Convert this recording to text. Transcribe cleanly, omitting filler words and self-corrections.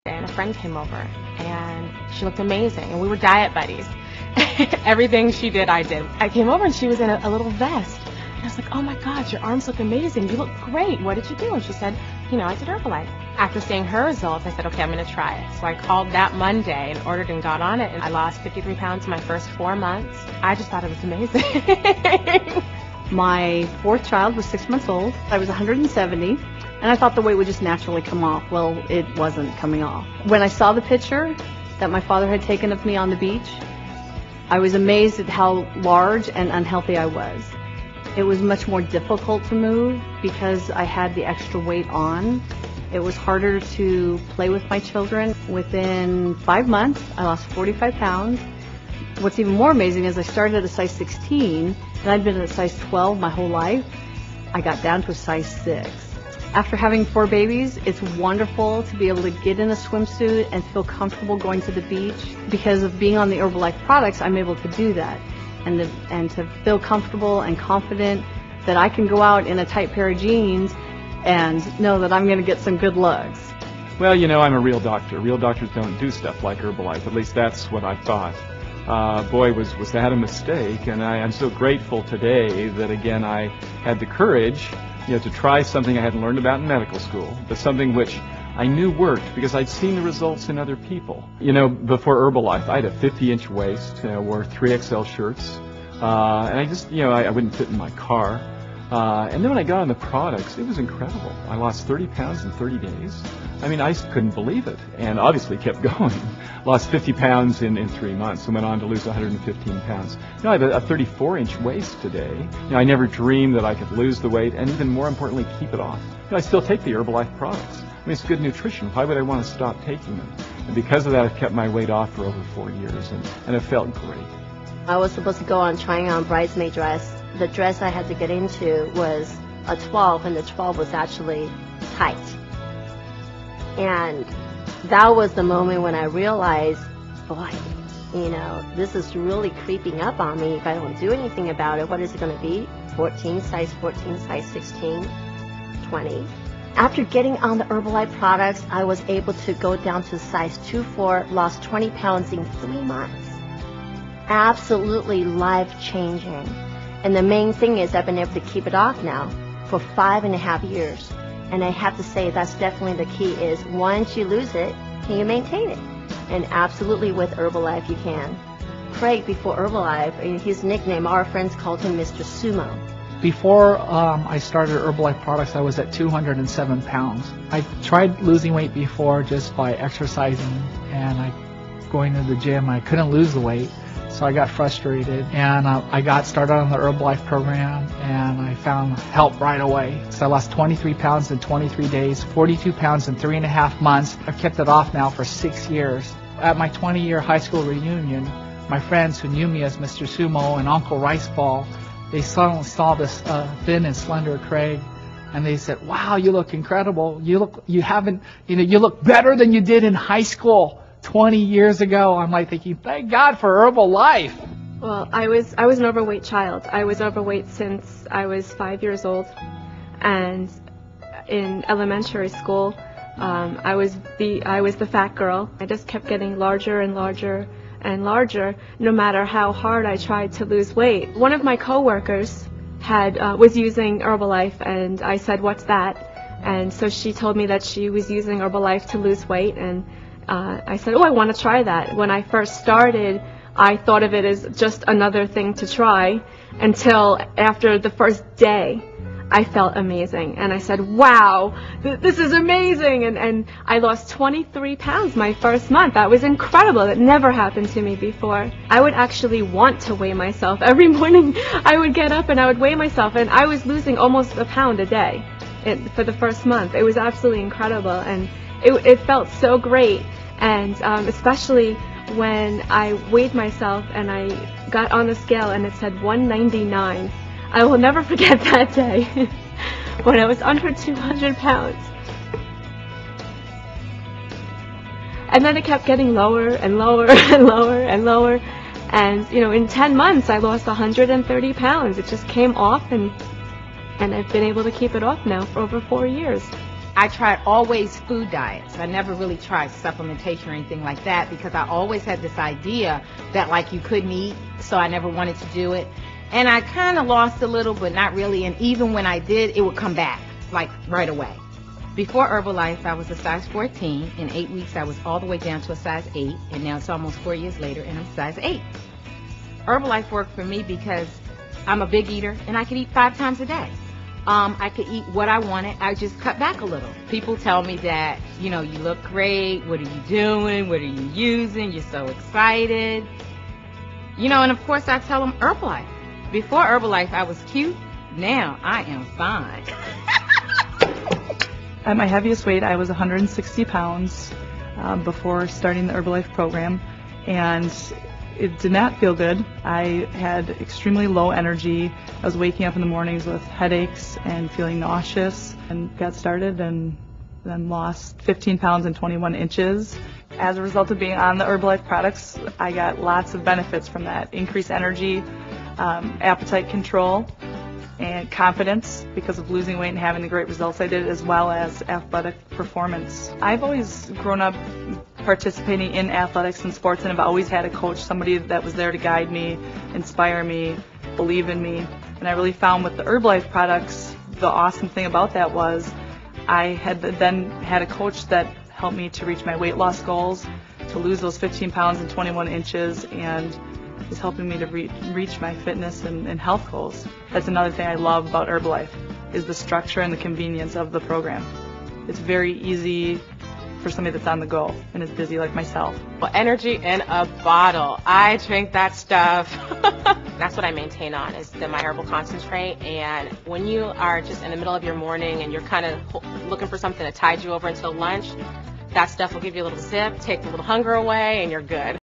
And a friend came over, and she looked amazing, and we were diet buddies. Everything she did, I did. I came over, and she was in a little vest. And I was like, oh my God, your arms look amazing. You look great. What did you do? And she said, I did Herbalife. After seeing her results, I said, okay, I'm going to try it. So I called that Monday and ordered and got on it, and I lost 53 pounds in my first 4 months. I just thought it was amazing. My fourth child was 6 months old. I was 170, and I thought the weight would just naturally come off. Well, it wasn't coming off. When I saw the picture that my father had taken of me on the beach, I was amazed at how large and unhealthy I was. It was much more difficult to move because I had the extra weight on. It was harder to play with my children. Within 5 months, I lost 45 pounds. What's even more amazing is I started at a size 16, and I'd been at a size 12 my whole life. I got down to a size 6. After having 4 babies, it's wonderful to be able to get in a swimsuit and feel comfortable going to the beach. Because of being on the Herbalife products, I'm able to do that. And to feel comfortable and confident that I can go out in a tight pair of jeans and know that I'm going to get some good looks. Well, I'm a real doctor. Real doctors don't do stuff like Herbalife. At least that's what I thought. Boy, was that a mistake, and I'm so grateful today that, again, I had the courage to try something I hadn't learned about in medical school, but something which I knew worked because I'd seen the results in other people. Before Herbalife, I had a 50-inch waist, wore 3XL shirts, and I just, I wouldn't fit in my car. And then when I got on the products, it was incredible. I lost 30 pounds in 30 days. I just couldn't believe it, and obviously kept going. Lost 50 pounds in 3 months and went on to lose 115 pounds. I have a 34-inch waist today. I never dreamed that I could lose the weight and, even more importantly, keep it off. I still take the Herbalife products. It's good nutrition. Why would I want to stop taking them? And because of that, I've kept my weight off for over 4 years, and it felt great. I was supposed to go on trying on bridesmaid dress. The dress I had to get into was a 12, and the 12 was actually tight. And that was the moment when I realized, boy, this is really creeping up on me. If I don't do anything about it, what is it going to be? 14, size 16, 20. After getting on the Herbalife products, I was able to go down to size 2-4, lost 20 pounds in 3 months. Absolutely life-changing. And the main thing is I've been able to keep it off now for 5.5 years. And I have to say that's definitely the key is once you lose it, can you maintain it? And absolutely with Herbalife you can. Craig, before Herbalife, his nickname, our friends called him Mr. Sumo. Before I started Herbalife products, I was at 207 pounds. I tried losing weight before just by exercising and going to the gym. I couldn't lose the weight, so I got frustrated. And I got started on the Herbalife program, and I found help right away. So I lost 23 pounds in 23 days, 42 pounds in 3.5 months. I've kept it off now for 6 years. At my 20-year high school reunion, my friends who knew me as Mr. Sumo and Uncle Rice Ball, they suddenly saw this thin and slender Craig, and they said, "Wow, you look incredible. You look better than you did in high school 20 years ago." I'm like thinking, thank God for Herbalife. Well, I was an overweight child. I was overweight since I was 5 years old, and in elementary school, I was the fat girl. I just kept getting larger and larger and larger, no matter how hard I tried to lose weight. One of my coworkers was using Herbalife, and I said, "What's that?" And so she told me that she was using Herbalife to lose weight, and I said, "Oh, I want to try that." When I first started, I thought of it as just another thing to try, until after the first day, I felt amazing, and I said, "Wow, this is amazing!" And I lost 23 pounds my first month. That was incredible. That never happened to me before. I would actually want to weigh myself. Every morning I would get up and I would weigh myself, and I was losing almost a pound a day for the first month. It was absolutely incredible, and it felt so great. And especially when I weighed myself and I got on the scale and it said 199. I will never forget that day when I was under 200 pounds. And then it kept getting lower and lower and lower and lower. And, in 10 months, I lost 130 pounds. It just came off, and I've been able to keep it off now for over 4 years. I tried always food diets. I never really tried supplementation or anything like that because I always had this idea that like you couldn't eat, so I never wanted to do it. And I kind of lost a little, but not really. And even when I did, it would come back like right away. Before Herbalife, I was a size 14. In 8 weeks, I was all the way down to a size 8. And now it's almost 4 years later, and I'm size 8. Herbalife worked for me because I'm a big eater, and I could eat 5 times a day. I could eat what I wanted. I just cut back a little. People tell me that, you know, you look great. What are you doing? What are you using? You're so excited. You know, and of course I tell them Herbalife. Before Herbalife, I was cute. Now I am fine. At my heaviest weight, I was 160 pounds before starting the Herbalife program, and it did not feel good. I had extremely low energy. I was waking up in the mornings with headaches and feeling nauseous, and got started and then lost 15 pounds and 21 inches. As a result of being on the Herbalife products, I got lots of benefits from that. Increased energy, appetite control, and confidence because of losing weight and having the great results I did, as well as athletic performance. I've always grown up participating in athletics and sports, and I've always had a coach, somebody that was there to guide me, inspire me, believe in me. And I really found with the Herbalife products, the awesome thing about that was I had then had a coach that helped me to reach my weight loss goals, to lose those 15 pounds and 21 inches, and is helping me to reach my fitness and health goals. That's another thing I love about Herbalife, is the structure and the convenience of the program. It's very easy for somebody that's on the go and is busy like myself. Well, energy in a bottle. I drink that stuff. That's what I maintain on, is the My Herbal Concentrate. And when you are just in the middle of your morning and you're kind of looking for something to tide you over until lunch, that stuff will give you a little zip, take the little hunger away, and you're good.